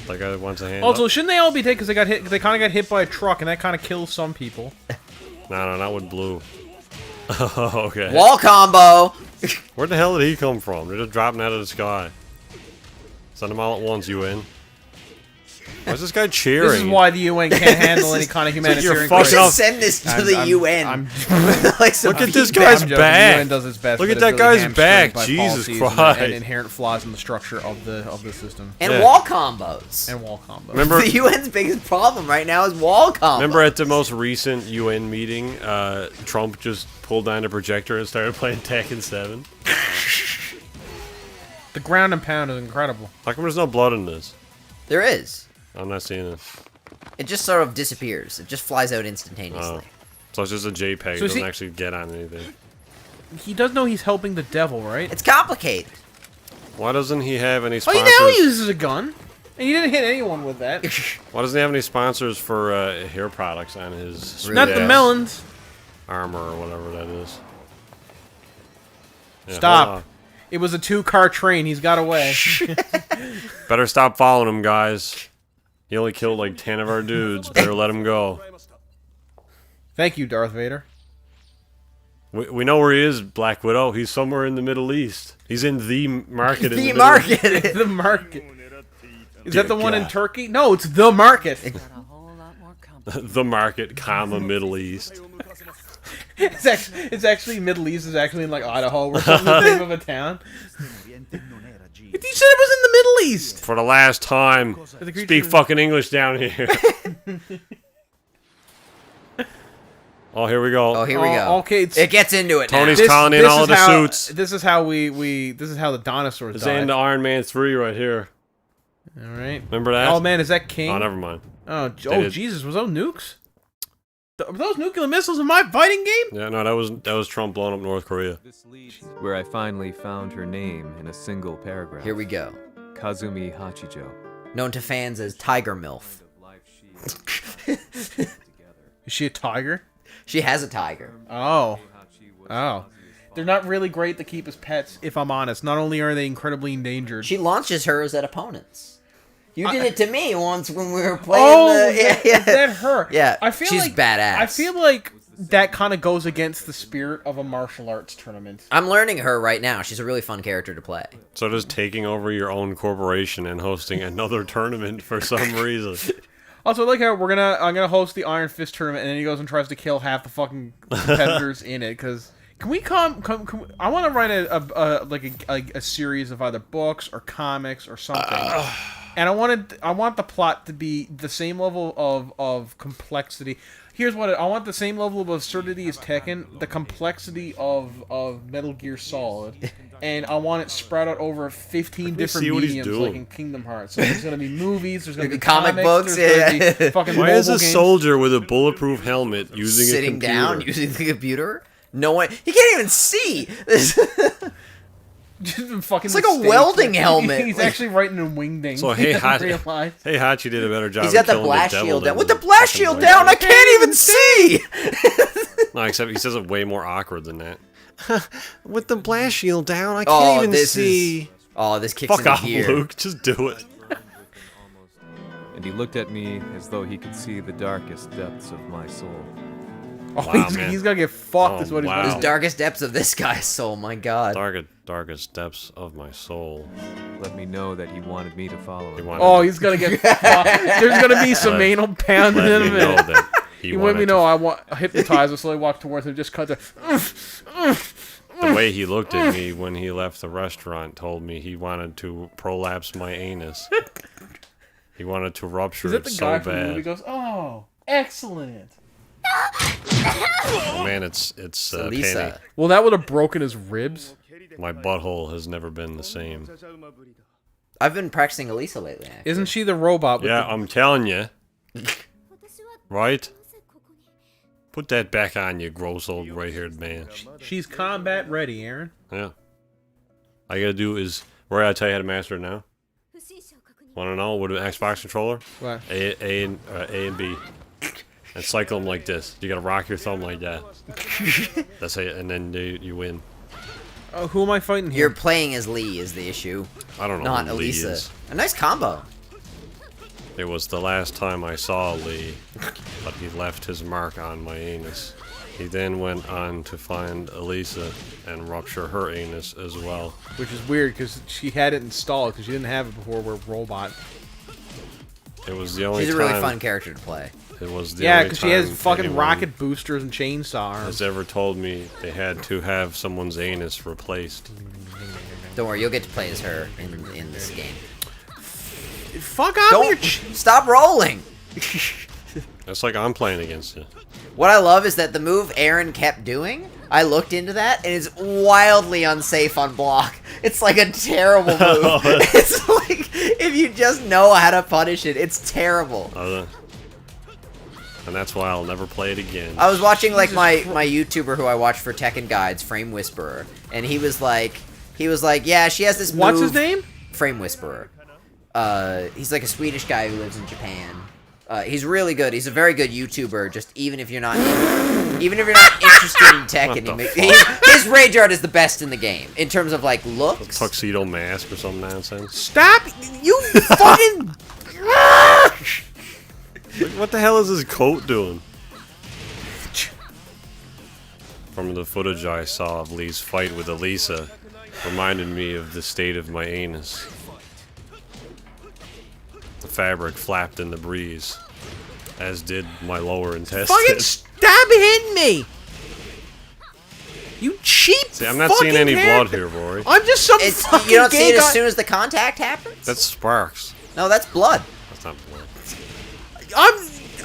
That guy wants a hand. Also, up. shouldn't they all be taken because they got hit? They kind of got hit by a truck, and that kind of kills some people. No, not with blue. Okay. Wall combo. Where the hell did he come from? They're just dropping out of the sky. Send them all at once, UN. Why is this guy cheering? This is why the UN can't handle any kind of you're humanitarian fucking Should up. crisis. send this to I'm- the I'm- UN. I'm- Like some Look at this feedback. guy's I'm joking. back. The UN does its best, Look but at it's that really guy's hamstrung back. by Jesus policies Christ. and inherent flaws in the structure of the system And Yeah. wall combos. and wall combo. Remember, The UN's biggest problem right now is wall combos. remember at the most recent UN meeting, Trump just pulled down the projector and started playing Tekken 7? The ground and pound is incredible. How come there's no blood in this? There is. I'm not seeing it. It just sort of disappears. It just flies out instantaneously. So it's just a JPEG. It So doesn't actually get on anything. He does know he's helping the devil, right? It's complicated. Why doesn't he have any Oh, sponsors? he now uses a gun. And he didn't hit anyone with that. Why doesn't he have any sponsors for hair products on his Really? Not the ass melons. armor or whatever that is? Yeah, hold Stop. on. It was a 2-car train. He's got away. Better stop following him, guys. He only killed like 10 of our dudes. Better let him go. Thank you, Darth Vader. We know where he is, Black Widow. He's somewhere in the Middle East. He's in the market. The market. The market. Is Dear that the one in God. Turkey? No, it's the market. Got a whole lot more company. The market, comma, Middle East. It's actually Middle East. Is actually in like Idaho or something. The name of a town. You said it was in the Middle East. For the last time, The creature- speak fucking English down here. Oh, here we go. Oh, here we go. Okay, It gets into it Tony's now. calling in all of the suits. This is how this is how the dinosaurs It's die. in the Iron Man 3 right here. All right. Remember that? Oh man, is that King? Oh, never mind. Oh, did. Jesus, was those nukes? Were those nuclear missiles in my fighting game? Yeah, no, that was Trump blowing up North Korea. This leads where I finally found her name in a single paragraph. Here we go. Kazumi Hachijo. Known to fans as Tiger MILF. Is she a tiger? She has a tiger. Oh. Oh. They're not really great to keep as pets, if I'm honest. Not only are they incredibly endangered. She launches hers at opponents. You did it to me once when we were playing is that her? Yeah, I feel she's like, badass. I feel like that kind of goes against the spirit of a martial arts tournament. I'm learning her right now. She's a really fun character to play. So does taking over your own corporation and hosting another tournament for some reason. Also, I like how I'm gonna host the Iron Fist tournament, and then he goes and tries to kill half the fucking competitors in it. Because can we I want to write a series of either books or comics or something, and I want the plot to be the same level of complexity. Here's what I want: the same level of absurdity as Tekken, the complexity of Metal Gear Solid, and I want it spread out over 15 different see what he's mediums, doing. like in Kingdom Hearts. So there's gonna be movies, there's gonna be comic comics, books, there's yeah. gonna be fucking Why is mobile a games. soldier with a bulletproof helmet using a Sitting computer? down using the computer. No one. He can't even see. Just fucking It's like a mistakes. welding helmet. He's actually writing in wingding. So He hey, doesn't Hachi, realize. hey, Hachi did a better job. He's got of the killing blast devil shield than down. With the the blast fucking shield Blade. down, I can't even see. No, except he says it way more awkward than that. With the blast shield down, I Oh, this is. Oh, this kicks Fuck into off, gear. Luke. Just do it. And he looked at me as though he could see the darkest depths of my soul. Oh, Wow, he's, man. he's gonna get fucked. Oh, is what he's wow. gonna The do. darkest depths of this guy's soul. My God. Darkest depths of my soul. Let me know that he wanted me to follow He him. wanted, Oh, he's gonna get fucked. There's gonna be some anal pounding let in me a know minute. that he You let wanted me to know. I want hypnotize. So I walk towards him. Just cut the. The way he looked at me when he left the restaurant told me he wanted to prolapse my anus. He wanted to rupture Is that it the so guy from the movie? bad. Goes, oh, excellent. Oh, man, it's Penny. Lisa. Well, that would have broken his ribs. My butthole has never been the same. I've been practicing Elisa lately. Actually. Isn't she the robot? With Yeah, the... I'm telling you. Right? Put that back on, you gross old gray-haired man. She's combat ready, Aaron. Yeah. All you gotta do is... Rory, I'll tell you how to master it now. Wanna know? With an Xbox controller? What? A and B. And cycle them like this. You gotta rock your thumb like that. That's it, and then you win. Who am I fighting You're here? playing as Lee is the issue, I don't know not who Lee Elisa. is. A nice combo. It was the last time I saw Lee, but he left his mark on my anus. He then went on to find Elisa and rupture her anus as well. Which is weird because she had it installed because she didn't have it before. We're robot. It was the only She's a time. really fun character to play. It was the Yeah, only because she has time fucking anyone rocket boosters and chainsaw arms. has ever told me they had to have someone's anus replaced. Don't worry, you'll get to play as her in this game. Fuck off Don't your stop rolling. That's like I'm playing against you. What I love is that the move Aaron kept doing, I looked into that, and it's wildly unsafe on block. It's like a terrible move. It's like, if you just know how to punish it, it's terrible. and that's why I'll never play it again. I was watching like my YouTuber who I watch for Tekken guides, Frame Whisperer, and he was like, yeah, she has this move. What's his name? Frame Whisperer. He's like a Swedish guy who lives in Japan. He's really good. He's a very good YouTuber. Just even if you're not interested in Tekken, his rage art is the best in the game in terms of like looks. Tuxedo mask or some nonsense. Stop! You fucking. What the hell is his coat doing? From the footage I saw of Lee's fight with Elisa, reminded me of the state of my anus. The fabric flapped in the breeze, as did my lower intestine. Fucking stop hitting me! You cheap. See, I'm not seeing any blood here, Rory. I'm just some fucking You don't see gay it as guy. soon as the contact happens? That's sparks. No, that's blood. That's not blood.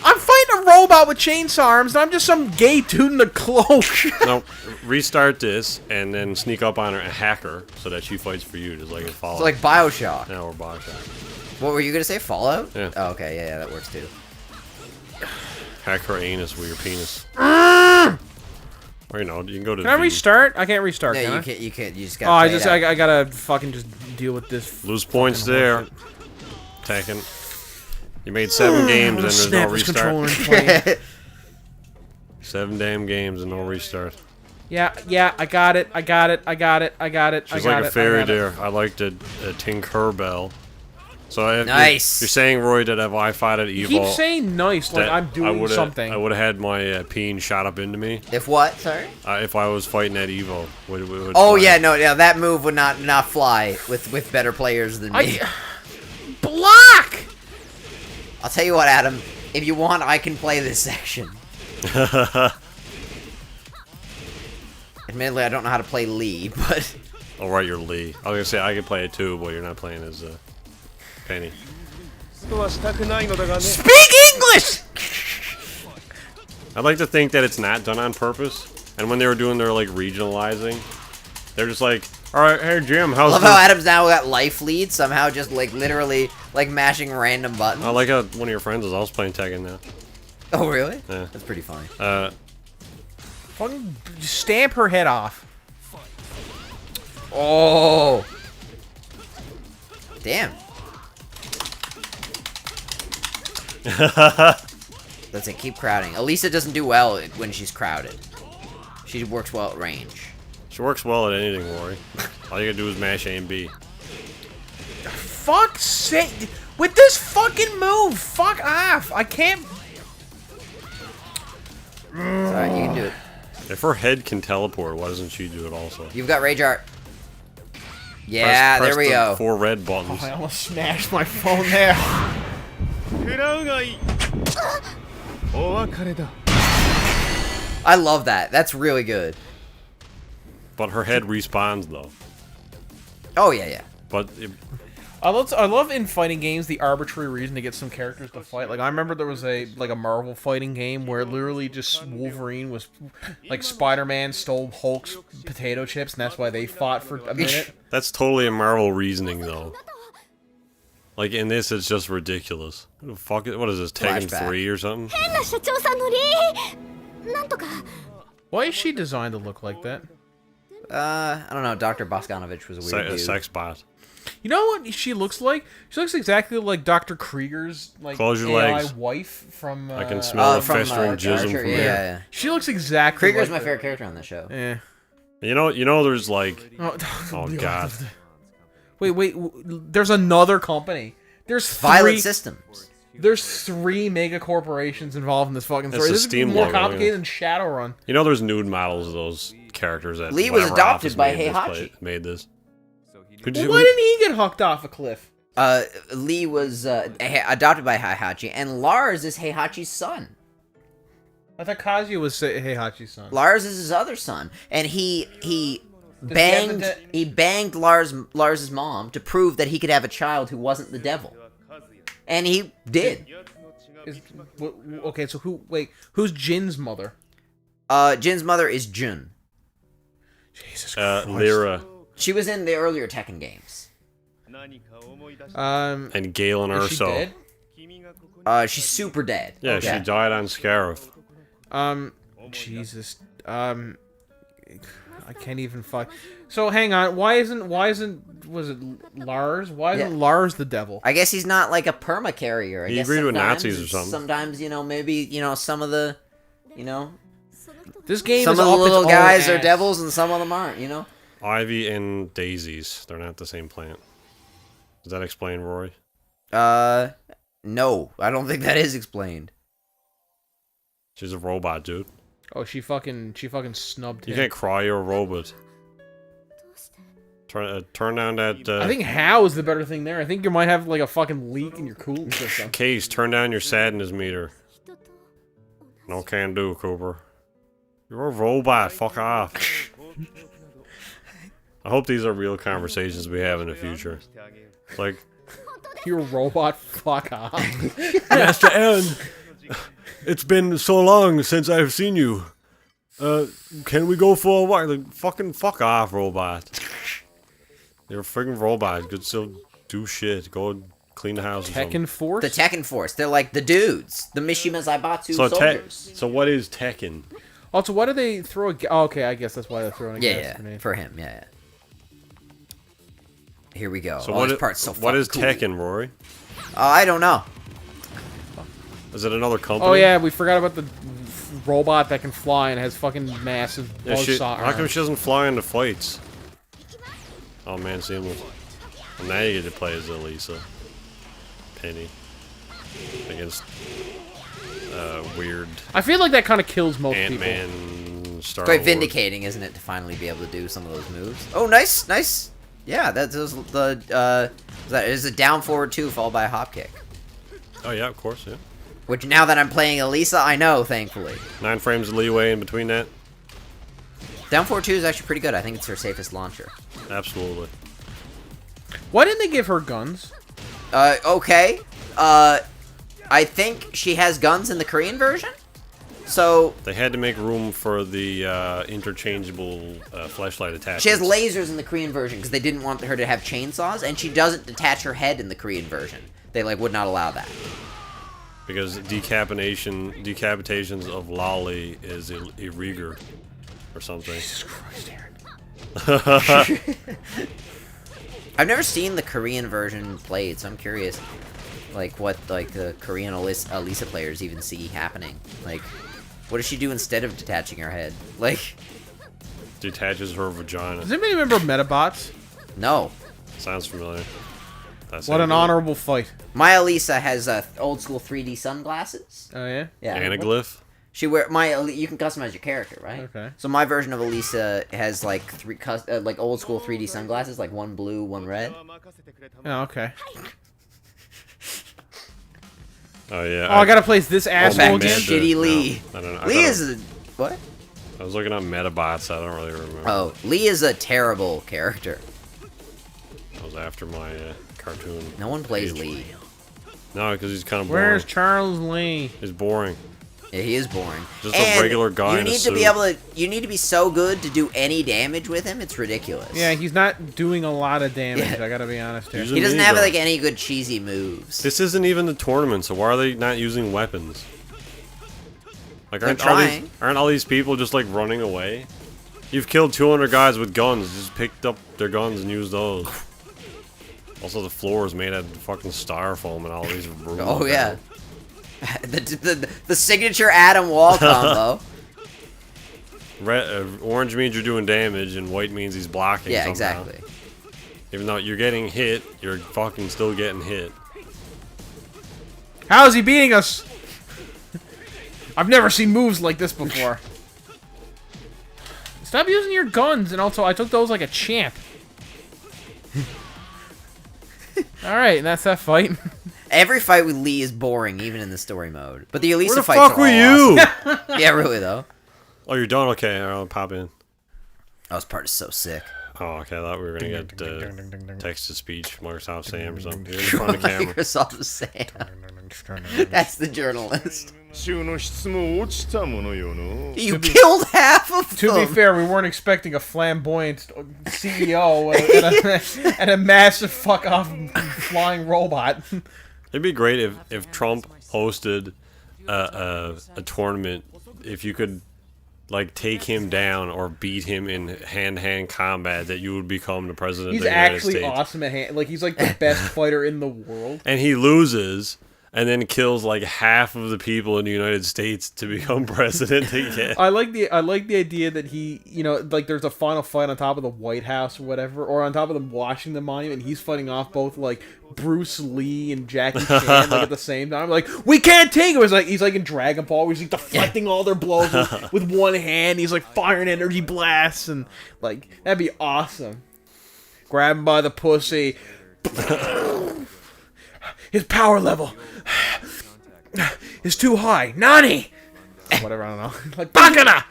I'm fighting a robot with chainsaw arms, and I'm just some gay dude in a cloak. No, restart this, and then sneak up on her and hack her, so that she fights for you, just like in Fallout. It's like Bioshock. Yeah, or Bioshock. What were you gonna say? Fallout? Yeah. Oh, okay, yeah, that works too. Hack her anus with your penis. Or, you know, you can go to Can I restart? I can't restart. No, can you I? can't. You can't. You just Oh, gotta. I gotta fucking just deal with this. Lose points there. Tekken. You made 7 games and there's no restart. 7 damn games and no restart. Yeah, I got it. She's like a fairy there. I like the Tinkerbell. So if Nice. you're saying, Roy, that if I fought at Evo, Keep saying nice, like that I'm doing something. I would have had my peen shot up into me. If what? Sorry. If I was fighting at Evo, would Oh fly. yeah, no, that move would not fly with better players than me. Block. I'll tell you what, Adam. If you want, I can play this section. Admittedly, I don't know how to play Lee, but Oh right, you're Lee. I was gonna say I can play it too, but you're not playing as Penny. Speak English. I'd like to think that it's not done on purpose. And when they were doing their like regionalizing, they're just like, all right, hey Jim, I how's love this? how Adam's now got life lead somehow, just like literally like mashing random buttons. I like how one of your friends is also playing Tekken now. Oh really? Yeah. That's pretty funny. Fucking stamp her head off. Oh. Damn. That's it. Keep crowding. Elisa doesn't do well when she's crowded. She works well at range. She works well at anything, Rory. All you gotta do is mash A and B. Fuck's sake. With this fucking move. Fuck off. I can't. It's alright, you can do it. If her head can teleport, why doesn't she do it also? You've got rage art. Yeah, Press there we the go. 4 red buttons. I almost smashed my phone there. I love that. That's really good. But her head respawns though. Oh yeah, yeah. But I love in fighting games the arbitrary reason to get some characters to fight. Like I remember there was a Marvel fighting game where literally just Wolverine was like Spider-Man stole Hulk's potato chips and that's why they fought for a minute. that's totally a Marvel reasoning though. Like in this, it's just ridiculous. Fuck it. What is this? Tekken Flashback. 3 or something? Why is she designed to look like that? I don't know. Dr. Boskanovich was a weird A dude. sex bot. You know what she looks like? She looks exactly like Dr. Krieger's like Close your AI legs. wife from. I can smell the from, festering jism Archer, from yeah, there. yeah. She looks exactly. Krieger's like my favorite character on the show. Yeah. You know, there's like, Oh, oh god, Wait. There's another company. There's Violent three. Systems. There's 3 mega corporations involved in this fucking That's story. the This is Steam more logo, complicated yeah. than Shadowrun. you know, there's nude models of those characters that Lee was whatever adopted office by made this Heihachi. made this. So Well, why didn't he get hooked off a cliff? Lee was adopted by Heihachi, and Lars is Heihachi's son. I thought Kazuya was Heihachi's son. Lars is his other son, and he he have banged the he banged Lars's mom to prove that he could have a child who wasn't the devil, and he did. Okay, so who's Jin's mother? Jin's mother is Jun. Jesus Christ. Lyra She was in the earlier Tekken games. and Galen Is she Urso. dead? She's super dead. Yeah, she died on Scarif. Jesus. I can't even fuck. So hang on. Why isn't was it Lars? Why isn't Lars the devil? I guess he's not like a perma carrier. He agreed with Nazis or something. Sometimes, maybe, some of the, This game some is of the off its little own guys are ass. devils and some of them aren't, Ivy and daisies. They're not the same plant. Does that explain, Rory? No. I don't think that is explained. She's a robot, dude. Oh, she fucking snubbed You him. can't cry, you're a robot. Turn down that I think how is the better thing there. I think you might have like a fucking leak in your cooling system. case. Turn down your sadness meter. No can do, Cooper. You're a robot. Fuck off. I hope these are real conversations we have in the future. Like, You're a robot. Fuck off. Master Aaron, it's been so long since I've seen you. Can we go for a walk? Like, fucking fuck off, robot. You're a freaking robot. Could still do shit. Go and clean the house. Tekken Force? The Tekken Force. They're like the dudes. The Mishima Zaibatsu soldiers. So what is Tekken? Also, why do they throw a... Oh, okay, I guess that's why they're throwing a gas grenade. For him, yeah. Here we go. So what is cool. Tekken, Rory? I don't know. Is it another company? Oh, yeah, we forgot about the robot that can fly and has fucking massive buzzsaw How come arms. she doesn't fly into fights? Oh man, seamless. Well, now you get to play as Elisa. Penny. Against weird I feel like that kind of kills most people. Ant-Man, Star Quite Wars. vindicating, isn't it, to finally be able to do some of those moves? Oh, nice. Yeah, that is a down forward 2 followed by a hop kick. Oh yeah, of course, yeah. Which now that I'm playing Elisa, I know, thankfully. 9 frames of leeway in between that. Down forward 2 is actually pretty good. I think it's her safest launcher. Absolutely. Why didn't they give her guns? Okay. I think she has guns in the Korean version. So They had to make room for the interchangeable flashlight attachments. she has lasers in the Korean version because they didn't want her to have chainsaws, and she doesn't detach her head in the Korean version. They would not allow that. Because decapitations of Lolly is illegal or something. Jesus Christ, Aaron. I've never seen the Korean version played, so I'm curious, what the Korean Elisa players even see happening. What does she do instead of detaching her head? Detaches her vagina. Does anybody remember Metabots? No. Sounds familiar. That's What an honorable fight. My Elisa has old school 3D sunglasses. Oh, yeah? Yeah. Anaglyph? You can customize your character, right? Okay. So my version of Elisa has old school 3D sunglasses, one blue, one red. Oh, okay. Oh yeah. Oh, I gotta place this asshole Back again? to shitty Lee. No, I don't know. Lee is a... What? I was looking up Metabots. I don't really remember. Oh, Lee is a terrible character. That was after my cartoon. No one plays age. Lee. No, because he's kind of boring. Where's Charles Lee? He's boring. Yeah, he is boring. Just a regular guy You in a need to be suit. able to. You need to be so good to do any damage with him. It's ridiculous. Yeah, he's not doing a lot of damage, Yeah. I gotta be honest here. Usually- He doesn't me, have though. any good cheesy moves. This isn't even the tournament, so why are they not using weapons? Aren't trying. all these people just running away? You've killed 200 guys with guns. Just picked up their guns and used those. Also, the floor is made out of fucking styrofoam and all these rooms. Oh yeah. the signature Adam Wall combo. Orange means you're doing damage, and white means he's blocking. Yeah, somehow. exactly. Even though you're getting hit, you're fucking still getting hit. How is he beating us? I've never seen moves like this before. Stop using your guns, and also I took those like a champ. Alright, and that's that fight. Every fight with Lee is boring, even in the story mode. But the Elisa Where the fights fuck are were all you? awesome. Yeah, really though. Oh, you're done? Okay, I'll pop in. Oh, this part is so sick. Oh, okay, I thought we were gonna get text-to-speech, Microsoft Sam or something. You're in front of the camera. Microsoft Sam. That's the journalist. 週の質も落ちたものよの You killed half of To them. be fair, we weren't expecting a flamboyant CEO and a massive fuck-off flying robot. It'd be great if Trump hosted a tournament. If you could like take him down or beat him in hand-to-hand combat, that you would become the president He's of the United actually States. awesome at hand. Like he's like the best fighter in the world. And he loses and then kills like half of the people in the United States to become president again. I like the idea that he, you know, like there's a final fight on top of the White House or whatever, or on top of the Washington Monument, and he's fighting off both like Bruce Lee and Jackie Chan like at the same time. Like, we can't take him. It's like he's like in Dragon Ball where he's like deflecting all their blows with one hand. He's like firing energy blasts, and like that'd be awesome. Grab him by the pussy. His power level is too high. Nani! Whatever, I don't know. Like, Bakana!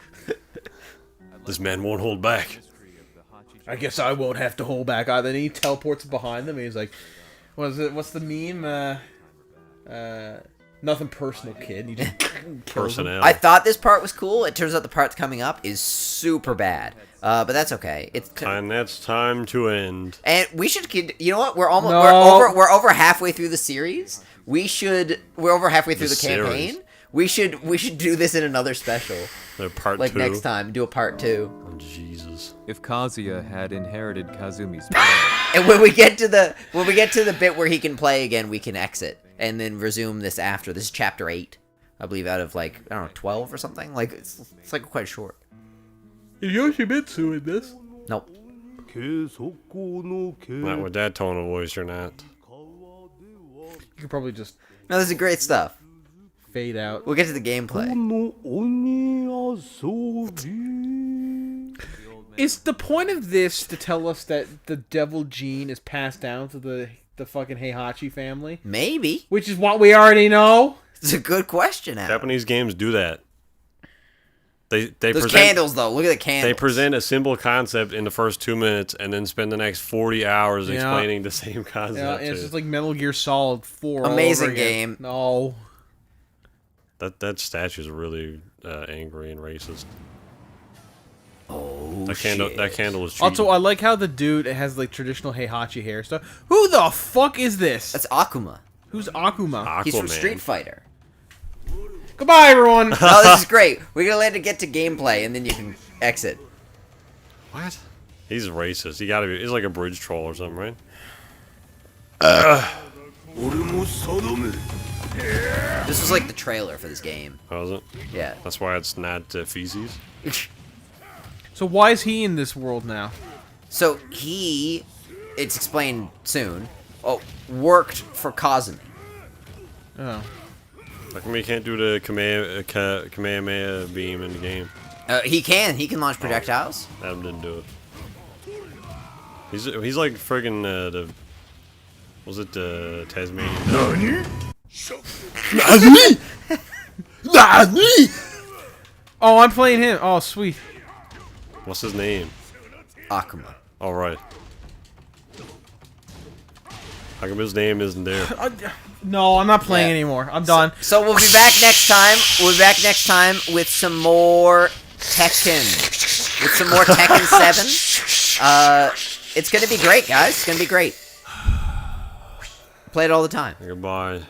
This man won't hold back. I guess I won't have to hold back either. And he teleports behind them and he's like, what's the meme? Nothing personal, kid. And he just kills him. Personnel. I thought this part was cool. It turns out the part that's coming up is super bad. But that's okay. And that's time to end. And we should, you know what? We're almost No. we're over halfway through the series. We're over halfway through the series. campaign. We should do this in another special, The part like 2. next time. Do a part 2. Oh, Jesus. If Kazuya had inherited Kazumi's power, And when we get to the bit where he can play again, we can exit and then resume this after. This is chapter 8, I believe, out of like I don't know 12 or something. Like it's like quite short. Is Yoshimitsu in this? Nope. Not with that tone of voice, you're not. You could probably just No, this is great stuff. fade out. We'll get to the gameplay. Is the point of this to tell us that the devil gene is passed down to the fucking Heihachi family? Maybe. Which is what we already know? It's a good question, Adam. Japanese games do that. They Those present candles, though. Look at the candles. they present a simple concept in the first 2 minutes and then spend the next 40 hours Yeah. explaining the same concept. Yeah, and it's too. just like Metal Gear Solid 4 all Amazing over again. game. No. That statue's really angry and racist. Oh, That candle is cheating. Also, I like how the dude has like traditional Heihachi hair stuff. Who the fuck is this? That's Akuma. Who's Akuma? He's from Aquaman. Street Fighter. Goodbye, everyone. Oh, this is great. We're gonna let it get to gameplay, and then you can exit. What? He's racist. He gotta be. He's like a bridge troll or something, right? This was like the trailer for this game. How is it? Yeah. That's why it's not feces. So why is he in this world now? So it's explained soon, worked for Kazumi. Oh. How come he can't do the Kamehameha beam in the game? He can launch projectiles. Adam didn't do it. He's like friggin' the. Was it the Tasmanian? Oh, I'm playing him. Oh, sweet. What's his name? Akuma. All right. How come his name isn't there? No, I'm not playing Yeah. anymore. I'm done. So we'll be back next time. We'll be back next time with some more Tekken. With some more Tekken 7. It's gonna be great, guys. It's gonna be great. Play it all the time. Goodbye.